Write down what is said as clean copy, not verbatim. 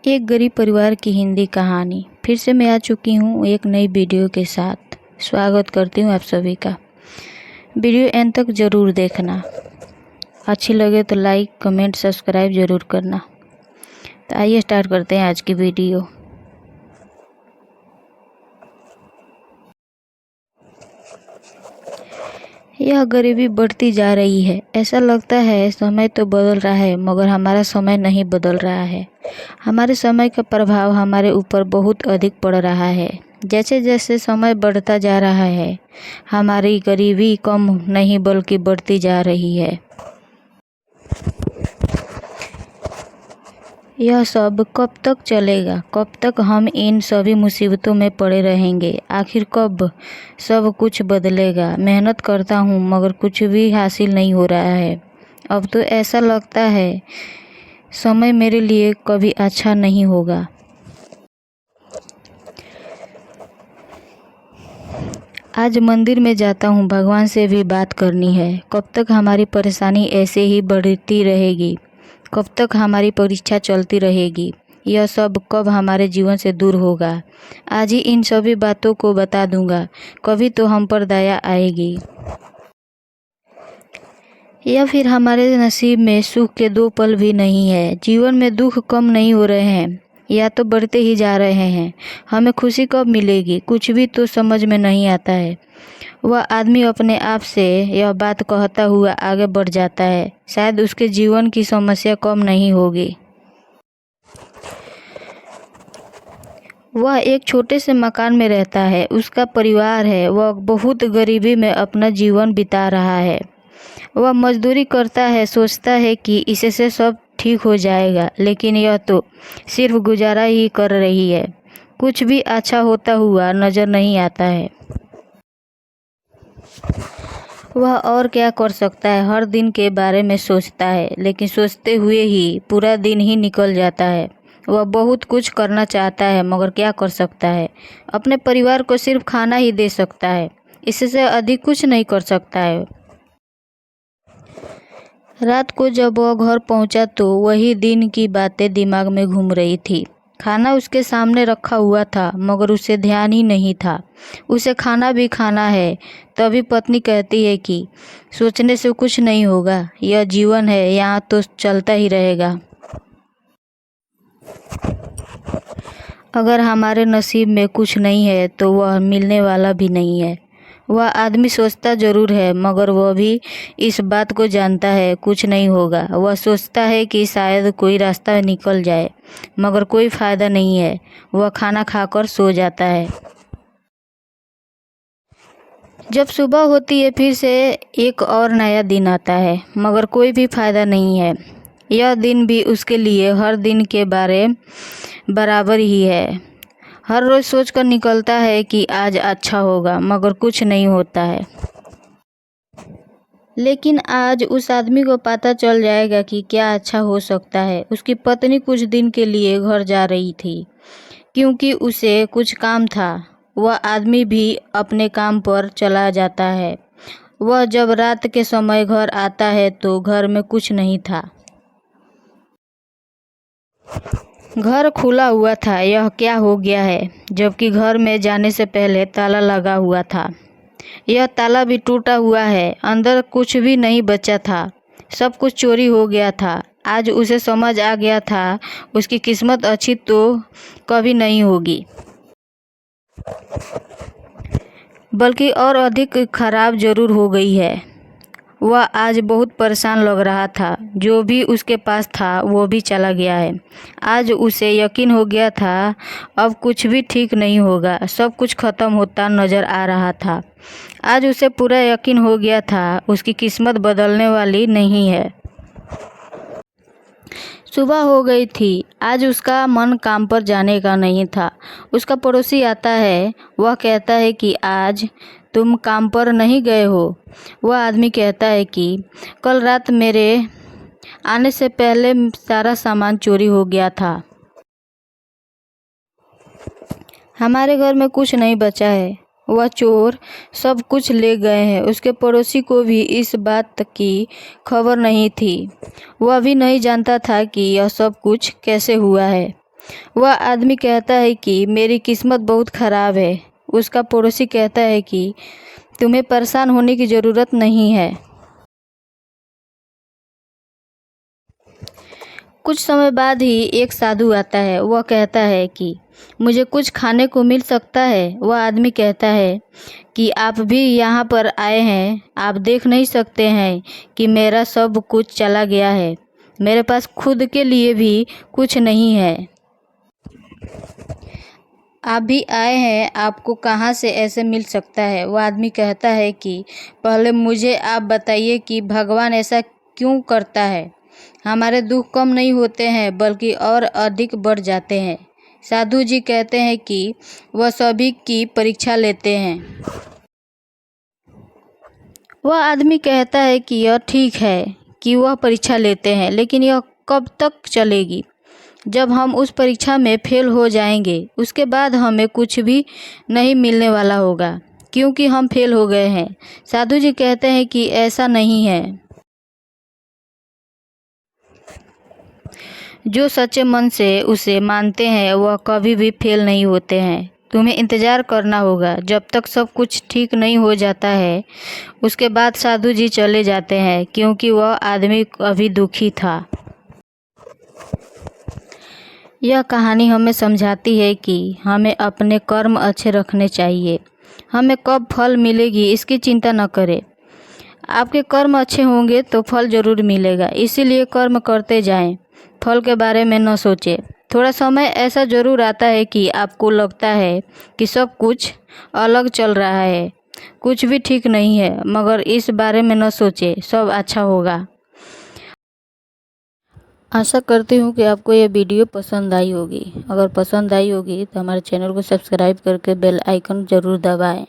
एक गरीब परिवार की हिंदी कहानी फिर से मैं आ चुकी हूँ एक नई वीडियो के साथ। स्वागत करती हूँ आप सभी का। वीडियो एंड तक ज़रूर देखना, अच्छी लगे तो लाइक कमेंट सब्सक्राइब ज़रूर करना। तो आइए स्टार्ट करते हैं आज की वीडियो। यह गरीबी बढ़ती जा रही है। ऐसा लगता है समय तो बदल रहा है मगर हमारा समय नहीं बदल रहा है। हमारे समय का प्रभाव हमारे ऊपर बहुत अधिक पड़ रहा है। जैसे जैसे समय बढ़ता जा रहा है हमारी गरीबी कम नहीं बल्कि बढ़ती जा रही है। यह सब कब तक चलेगा? कब तक हम इन सभी मुसीबतों में पड़े रहेंगे? आखिर कब सब कुछ बदलेगा? मेहनत करता हूँ मगर कुछ भी हासिल नहीं हो रहा है। अब तो ऐसा लगता है समय मेरे लिए कभी अच्छा नहीं होगा। आज मंदिर में जाता हूँ, भगवान से भी बात करनी है। कब तक हमारी परेशानी ऐसे ही बढ़ती रहेगी? कब तक हमारी परीक्षा चलती रहेगी? यह सब कब हमारे जीवन से दूर होगा? आज ही इन सभी बातों को बता दूंगा, कभी तो हम पर दया आएगी। या फिर हमारे नसीब में सुख के दो पल भी नहीं है। जीवन में दुख कम नहीं हो रहे हैं या तो बढ़ते ही जा रहे हैं। हमें खुशी कब मिलेगी? कुछ भी तो समझ में नहीं आता है। वह आदमी अपने आप से यह बात कहता हुआ आगे बढ़ जाता है। शायद उसके जीवन की समस्या कम नहीं होगी। वह एक छोटे से मकान में रहता है, उसका परिवार है। वह बहुत गरीबी में अपना जीवन बिता रहा है। वह मजदूरी करता है, सोचता है कि इससे सब ठीक हो जाएगा, लेकिन यह तो सिर्फ गुजारा ही कर रही है। कुछ भी अच्छा होता हुआ नजर नहीं आता है। वह और क्या कर सकता है? हर दिन के बारे में सोचता है, लेकिन सोचते हुए ही पूरा दिन ही निकल जाता है। वह बहुत कुछ करना चाहता है मगर क्या कर सकता है? अपने परिवार को सिर्फ खाना ही दे सकता है, इससे अधिक कुछ नहीं कर सकता है। रात को जब वह घर पहुंचा तो वही दिन की बातें दिमाग में घूम रही थी। खाना उसके सामने रखा हुआ था मगर उसे ध्यान ही नहीं था उसे खाना भी खाना है। तभी पत्नी कहती है कि सोचने से कुछ नहीं होगा, यह जीवन है, यहाँ तो चलता ही रहेगा। अगर हमारे नसीब में कुछ नहीं है तो वह मिलने वाला भी नहीं है। वह आदमी सोचता जरूर है मगर वह भी इस बात को जानता है कुछ नहीं होगा। वह सोचता है कि शायद कोई रास्ता निकल जाए मगर कोई फायदा नहीं है। वह खाना खाकर सो जाता है। जब सुबह होती है फिर से एक और नया दिन आता है मगर कोई भी फायदा नहीं है। यह दिन भी उसके लिए हर दिन के बराबर ही है। हर रोज़ सोचकर निकलता है कि आज अच्छा होगा मगर कुछ नहीं होता है। लेकिन आज उस आदमी को पता चल जाएगा कि क्या अच्छा हो सकता है। उसकी पत्नी कुछ दिन के लिए घर जा रही थी क्योंकि उसे कुछ काम था। वह आदमी भी अपने काम पर चला जाता है। वह जब रात के समय घर आता है तो घर में कुछ नहीं था। घर खुला हुआ था। यह क्या हो गया है? जबकि घर में जाने से पहले ताला लगा हुआ था। यह ताला भी टूटा हुआ है। अंदर कुछ भी नहीं बचा था, सब कुछ चोरी हो गया था। आज उसे समझ आ गया था उसकी किस्मत अच्छी तो कभी नहीं होगी, बल्कि और अधिक खराब जरूर हो गई है। वह आज बहुत परेशान लग रहा था। जो भी उसके पास था वो भी चला गया है। आज उसे यकीन हो गया था अब कुछ भी ठीक नहीं होगा, सब कुछ खत्म होता नजर आ रहा था। आज उसे पूरा यकीन हो गया था उसकी किस्मत बदलने वाली नहीं है। सुबह हो गई थी। आज उसका मन काम पर जाने का नहीं था। उसका पड़ोसी आता है। वह कहता है कि आज तुम काम पर नहीं गए हो? वह आदमी कहता है कि कल रात मेरे आने से पहले सारा सामान चोरी हो गया था। हमारे घर में कुछ नहीं बचा है। वह चोर सब कुछ ले गए हैं। उसके पड़ोसी को भी इस बात की खबर नहीं थी। वह भी नहीं जानता था कि यह सब कुछ कैसे हुआ है। वह आदमी कहता है कि मेरी किस्मत बहुत ख़राब है। उसका पड़ोसी कहता है कि तुम्हें परेशान होने की ज़रूरत नहीं है। कुछ समय बाद ही एक साधु आता है। वह कहता है कि मुझे कुछ खाने को मिल सकता है। वह आदमी कहता है कि आप भी यहाँ पर आए हैं, आप देख नहीं सकते हैं कि मेरा सब कुछ चला गया है। मेरे पास खुद के लिए भी कुछ नहीं है। आप भी आए हैं, आपको कहाँ से ऐसे मिल सकता है। वह आदमी कहता है कि पहले मुझे आप बताइए कि भगवान ऐसा क्यों करता है। हमारे दुख कम नहीं होते हैं बल्कि और अधिक बढ़ जाते हैं। साधु जी कहते हैं कि वह सभी की परीक्षा लेते हैं। वह आदमी कहता है कि यह ठीक है कि वह परीक्षा लेते हैं, लेकिन यह कब तक चलेगी। जब हम उस परीक्षा में फेल हो जाएंगे, उसके बाद हमें कुछ भी नहीं मिलने वाला होगा, क्योंकि हम फेल हो गए हैं। साधु जी कहते हैं कि ऐसा नहीं है। जो सच्चे मन से उसे मानते हैं वह कभी भी फेल नहीं होते हैं। तुम्हें इंतज़ार करना होगा जब तक सब कुछ ठीक नहीं हो जाता है। उसके बाद साधु जी चले जाते हैं, क्योंकि वह आदमी अभी दुखी था। यह कहानी हमें समझाती है कि हमें अपने कर्म अच्छे रखने चाहिए। हमें कब फल मिलेगी इसकी चिंता न करें। आपके कर्म अच्छे होंगे तो फल ज़रूर मिलेगा, इसीलिए कर्म करते जाएं। फल के बारे में न सोचें। थोड़ा समय ऐसा ज़रूर आता है कि आपको लगता है कि सब कुछ अलग चल रहा है, कुछ भी ठीक नहीं है, मगर इस बारे में न सोचें, सब अच्छा होगा। आशा करती हूँ कि आपको ये वीडियो पसंद आई होगी। अगर पसंद आई होगी तो हमारे चैनल को सब्सक्राइब करके बेल आइकन ज़रूर दबाएं।